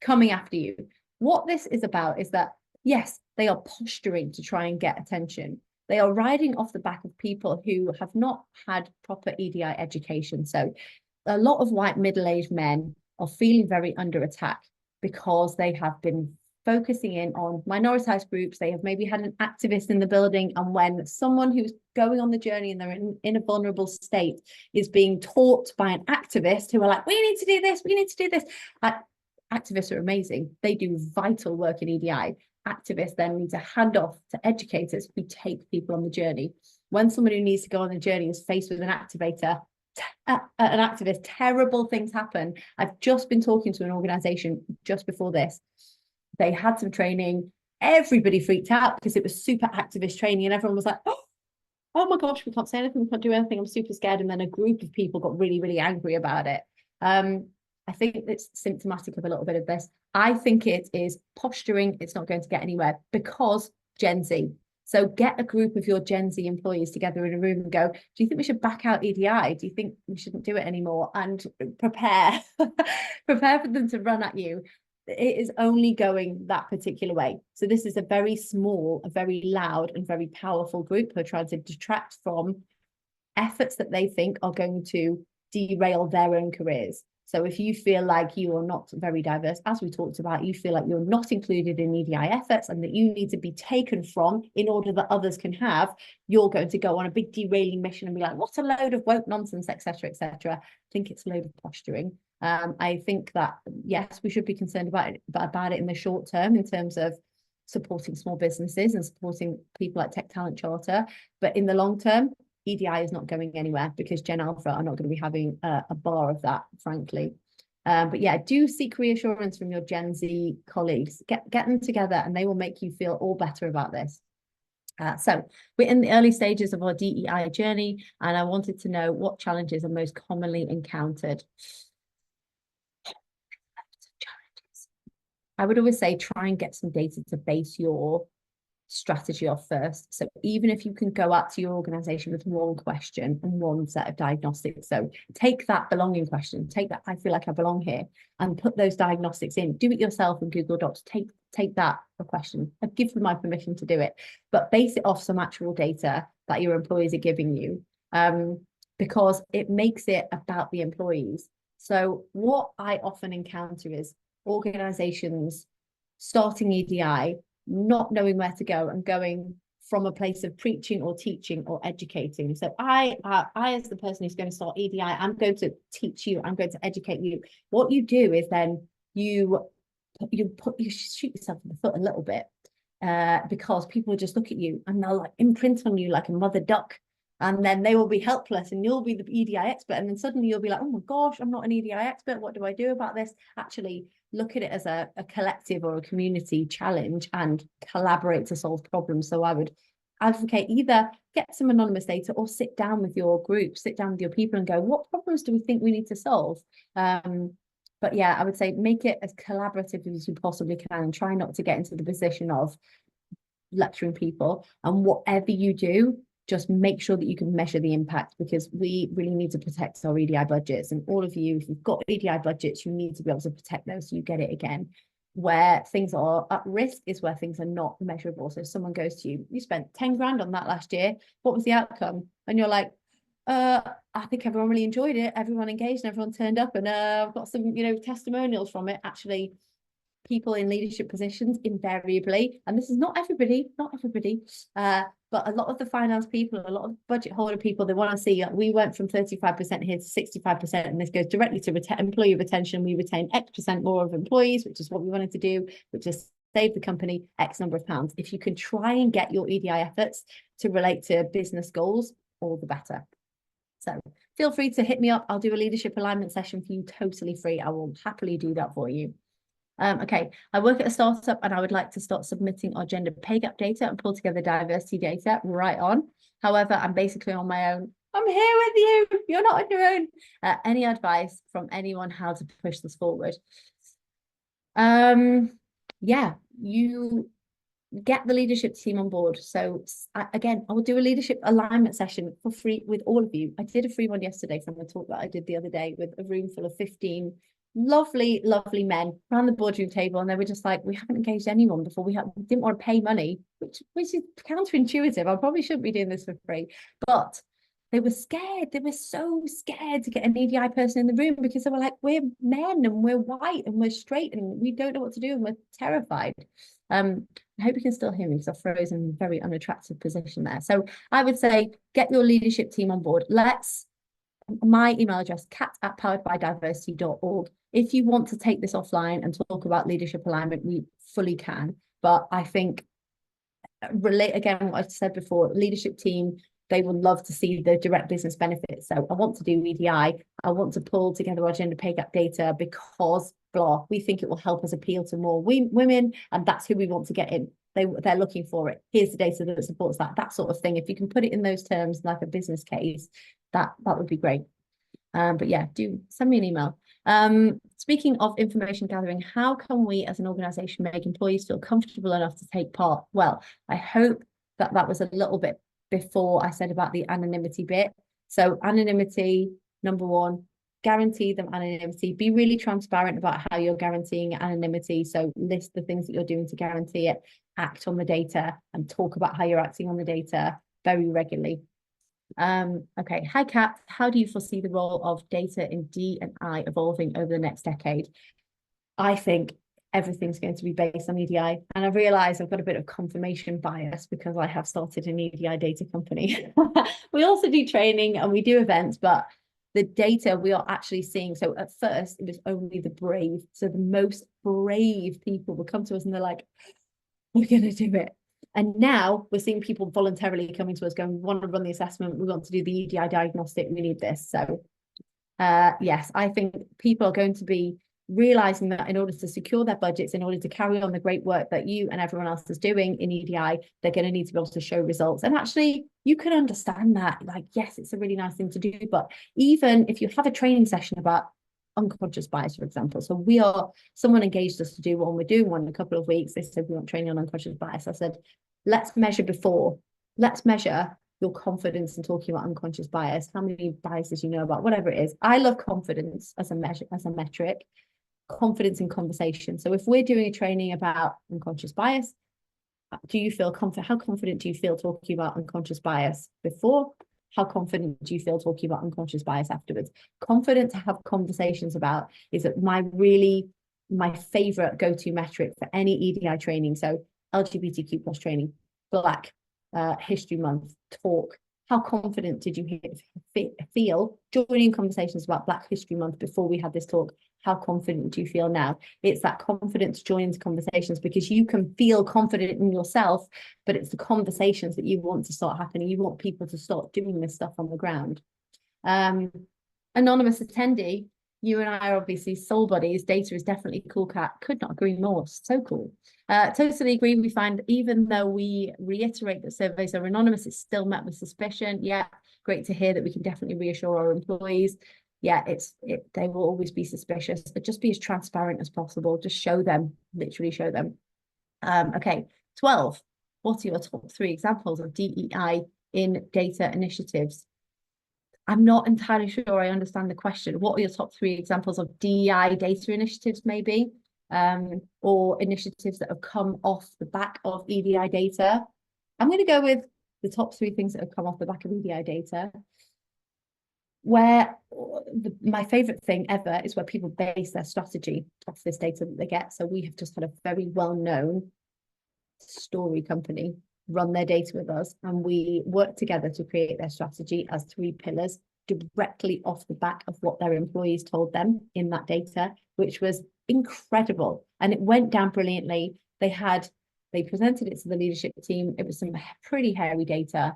coming after you. What this is about is that, yes, they are posturing to try and get attention. They are riding off the back of people who have not had proper EDI education. So a lot of white middle-aged men are feeling very under attack because they have been focusing in on minoritized groups. They have maybe had an activist in the building, and when someone who's going on the journey and they're in a vulnerable state is being taught by an activist who are like, we need to do this, we need to do this. Activists are amazing. They do vital work in EDI. Activists then need to hand off to educators who take people on the journey. When someone who needs to go on the journey is faced with an activist, terrible things happen. I've just been talking to an organization just before this. They had some training. everybody freaked out because it was super activist training and everyone was like, oh my gosh, we can't say anything, we can't do anything, I'm super scared. And then a group of people got really, really angry about it. I think it's symptomatic of a little bit of this. I think it is posturing. It's not going to get anywhere because Gen Z. So get a group of your Gen Z employees together in a room and go, do you think we should back out EDI? Do you think we shouldn't do it anymore? And prepare, prepare for them to run at you. It is only going that particular way. So this is a very small, a very loud and very powerful group who are trying to detract from efforts that they think are going to derail their own careers. So if you feel like you are not very diverse, as we talked about, you feel like you're not included in EDI efforts and that you need to be taken from in order that others can have, you're going to go on a big derailing mission and be like, what a load of woke nonsense, etc., etc. I think it's a load of posturing. I think that, yes, we should be concerned about it in the short term in terms of supporting small businesses and supporting people like Tech Talent Charter. But in the long term, EDI is not going anywhere because Gen Alpha are not going to be having a bar of that, frankly. But yeah, do seek reassurance from your Gen Z colleagues. Get them together and they will make you feel all better about this. So we're in the early stages of our DEI journey, and I wanted to know what challenges are most commonly encountered. I would always say try and get some data to base your strategy off first. So even if you can go out to your organization with one question and one set of diagnostics, so take that belonging question, take that I feel like I belong here, and put those diagnostics in. Do it yourself in Google Docs. Take that a question. I've given my permission to do it, but base it off some actual data that your employees are giving you, because it makes it about the employees. So what I often encounter is organizations starting EDI, not knowing where to go and going from a place of preaching or teaching or educating. So I as the person who's going to start EDI, I'm going to teach you, I'm going to educate you. What you do is then you shoot yourself in the foot a little bit, because people will just look at you and they'll like imprint on you like a mother duck. And then they will be helpless and you'll be the EDI expert. And then suddenly you'll be like, oh my gosh, I'm not an EDI expert. What do I do about this? Actually, look at it as a collective or a community challenge and collaborate to solve problems. So I would advocate either get some anonymous data or sit down with your group, sit down with your people and go, what problems do we think we need to solve? But yeah, I would say make it as collaborative as you possibly can and try not to get into the position of lecturing people. And whatever you do, just make sure that you can measure the impact, because we really need to protect our EDI budgets. And all of you, if you've got EDI budgets, you need to be able to protect those so you get it again. Where things are at risk is where things are not measurable. So if someone goes to you, you spent 10 grand on that last year, what was the outcome? And you're like, I think everyone really enjoyed it. Everyone engaged and everyone turned up, and I've got some, testimonials from it. Actually, people in leadership positions invariably, and this is not everybody, but a lot of the finance people, a lot of budget holder people, they want to see we went from 35% here to 65%, and this goes directly to employee retention. We retain X% more of employees, which is what we wanted to do, which is save the company X number of pounds. If you can try and get your EDI efforts to relate to business goals, all the better. So feel free to hit me up. I'll do a leadership alignment session for you totally free. I will happily do that for you. Okay, I work at a startup and I would like to start submitting our gender pay gap data and pull together diversity data. Right on. However, I'm basically on my own. I'm here with you. You're not on your own. Any advice from anyone how to push this forward? Yeah, you get the leadership team on board. So again, I will do a leadership alignment session for free with all of you. I did a free one yesterday from a talk that I did the other day with a room full of 15 lovely men around the boardroom table, and they were just like, we haven't engaged anyone before. We didn't want to pay money, which is counterintuitive. I probably shouldn't be doing this for free, but they were scared. They were so scared to get an EDI person in the room because they were like, we're men and we're white and we're straight and we don't know what to do and we're terrified. I hope you can still hear me because I've frozen in a very unattractive position there. So I would say get your leadership team on board. My email address, cat@poweredbydiversity.org. If you want to take this offline and talk about leadership alignment, we fully can. But I think, relate again what I said before, leadership team, they would love to see the direct business benefits. So I want to do EDI. I want to pull together our gender pay gap data because blah, we think it will help us appeal to more women, and that's who we want to get in. they're looking for it. Here's the data that supports that sort of thing. If you can put it in those terms, like a business case, that would be great. But yeah, do send me an email. Speaking of information gathering, how can we as an organization make employees feel comfortable enough to take part? Well, I hope that was a little bit before I said about the anonymity bit. So anonymity, number one, guarantee them anonymity. Be really transparent about how you're guaranteeing anonymity. So list the things that you're doing to guarantee it, act on the data, and talk about how you're acting on the data very regularly. Okay, hi Kat, how do you foresee the role of data in D&I evolving over the next decade? I think everything's going to be based on EDI, and I realize I've got a bit of confirmation bias because I have started an EDI data company. We also do training and we do events, but the data we are actually seeing, so at first it was only the brave, so the most brave people will come to us and they're like, we're going to do it. And now we're seeing people voluntarily coming to us going, we want to run the assessment, we want to do the EDI diagnostic, we need this. So yes, I think people are going to be realizing that in order to secure their budgets, in order to carry on the great work that you and everyone else is doing in EDI, they're going to need to be able to show results. And actually, you can understand that. Like, yes, it's a really nice thing to do. But even if you have a training session about unconscious bias, for example. So someone engaged us to do one. We're doing one in a couple of weeks. They said, we want training on unconscious bias. I said, let's measure before. Let's measure your confidence in talking about unconscious bias. How many biases you know about, whatever it is. I love confidence as a measure, as a metric. Confidence in conversation. So if we're doing a training about unconscious bias, do you feel confident? How confident do you feel talking about unconscious bias before? How confident do you feel talking about unconscious bias afterwards? Confident to have conversations about is my favorite go-to metric for any EDI training. So LGBTQ plus training, Black History Month, talk. How confident did you feel joining conversations about Black History Month before we had this talk? How confident do you feel now? It's that confidence to join into conversations, because you can feel confident in yourself, but it's the conversations that you want to start happening. You want people to start doing this stuff on the ground. Anonymous attendee, you and I are obviously soul buddies. Data is definitely cool, Cat. Could not agree more. So cool. Totally agree. We find even though we reiterate that surveys are anonymous, it's still met with suspicion. Yeah, great to hear that we can definitely reassure our employees. Yeah, they will always be suspicious, but just be as transparent as possible. Just show them, literally show them. Okay, 12. What are your top 3 examples of DEI in data initiatives? I'm not entirely sure I understand the question. What are your top 3 examples of DEI data initiatives, maybe? Or initiatives that have come off the back of EDI data? I'm going to go with the top 3 things that have come off the back of EDI data. Where my favorite thing ever is where people base their strategy off this data that they get. So we have just had a very well-known story company run their data with us, and we work together to create their strategy as 3 pillars directly off the back of what their employees told them in that data, which was incredible. And it went down brilliantly. They presented it to the leadership team. It was some pretty hairy data.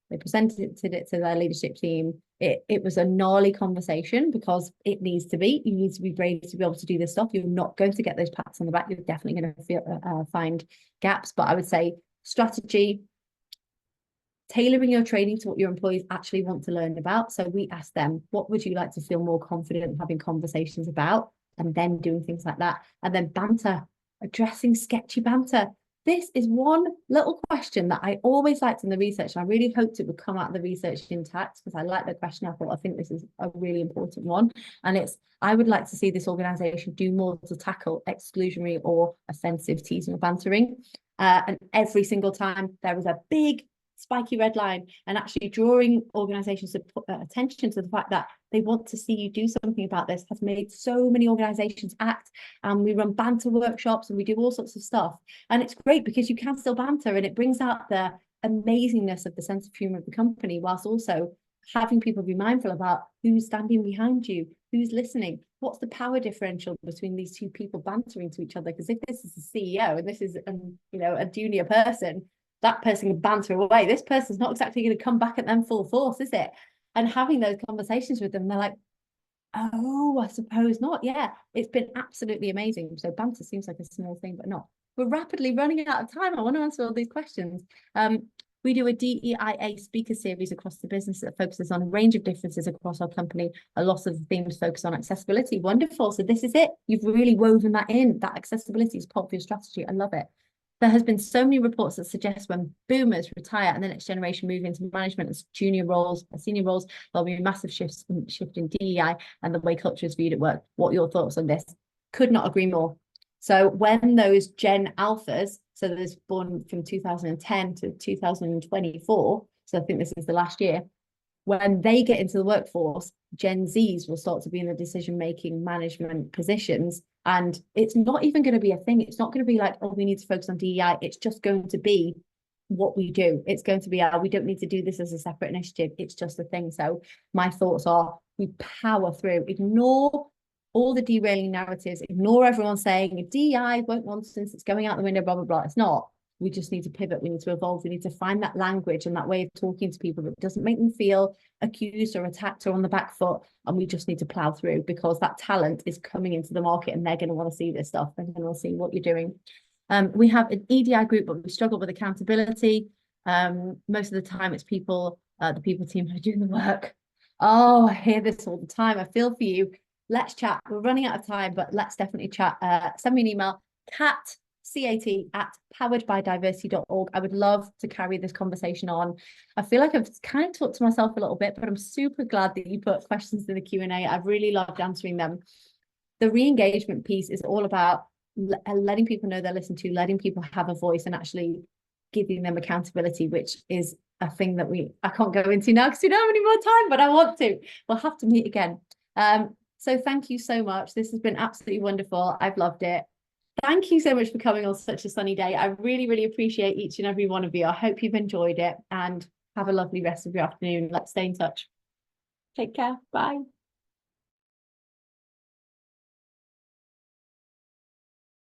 They presented it to their leadership team. It was a gnarly conversation, because it needs to be. You need to be brave to be able to do this stuff. You're not going to get those pats on the back. You're definitely going to find gaps. But I would say strategy, tailoring your training to what your employees actually want to learn about. So we asked them, what would you like to feel more confident having conversations about? And then doing things like that. And then banter, addressing sketchy banter. This is one little question that I always liked in the research, and I really hoped it would come out of the research intact, because I like the question. I think this is a really important one. And I would like to see this organization do more to tackle exclusionary or offensive teasing or bantering. And every single time there was a big spiky red line, and actually drawing organizations to put attention to the fact that they want to see you do something about this has made so many organizations act. And we run banter workshops and we do all sorts of stuff, and it's great because you can still banter, and it brings out the amazingness of the sense of humor of the company, whilst also having people be mindful about who's standing behind you, who's listening, what's the power differential between these 2 people bantering to each other. Because if this is the CEO and this is a junior person, that person can banter away. This person's not exactly going to come back at them full force, is it? And having those conversations with them, they're like, oh, I suppose not. Yeah, it's been absolutely amazing. So banter seems like a small thing, but not. we're rapidly running out of time. I want to answer all these questions. We do a DEIA speaker series across the business that focuses on a range of differences across our company. A lot of the themes focus on accessibility. Wonderful. So this is it. You've really woven that in. That accessibility is part of your strategy. I love it. There has been so many reports that suggest when boomers retire and the next generation move into management as junior roles, senior roles, there'll be a massive shift in DEI and the way culture is viewed at work. What are your thoughts on this? Could not agree more. So when those Gen Alphas, so there's born from 2010 to 2024, so I think this is the last year, when they get into the workforce, Gen Zs will start to be in the decision-making management positions. And it's not even going to be a thing. It's not going to be like, oh, we need to focus on DEI. It's just going to be what we do. It's going to be, we don't need to do this as a separate initiative. It's just a thing. So my thoughts are, we power through, ignore all the derailing narratives, ignore everyone saying DEI won't nonsense, it's going out the window, blah, blah, blah. It's not. We just need to pivot. We need to evolve. We need to find that language and that way of talking to people that doesn't make them feel accused or attacked or on the back foot. And we just need to plow through because that talent is coming into the market and they're going to want to see this stuff. They're going to want to see what you're doing. We have an EDI group, but we struggle with accountability. Most of the time it's people, the people team who are doing the work. Oh, I hear this all the time. I feel for you. Let's chat. We're running out of time, but let's definitely chat. Send me an email, cat@poweredbydiversity.org. I would love to carry this conversation on. I feel like I've kind of talked to myself a little bit, but I'm super glad that you put questions in the Q&A. I've really loved answering them. The re-engagement piece is all about letting people know they're listened to, letting people have a voice and actually giving them accountability, which is a thing that I can't go into now because we don't have any more time, but I want to. We'll have to meet again. So thank you so much. This has been absolutely wonderful. I've loved it. Thank you so much for coming on such a sunny day. I really, really appreciate each and every one of you. I hope you've enjoyed it and have a lovely rest of your afternoon. Let's stay in touch. Take care. Bye.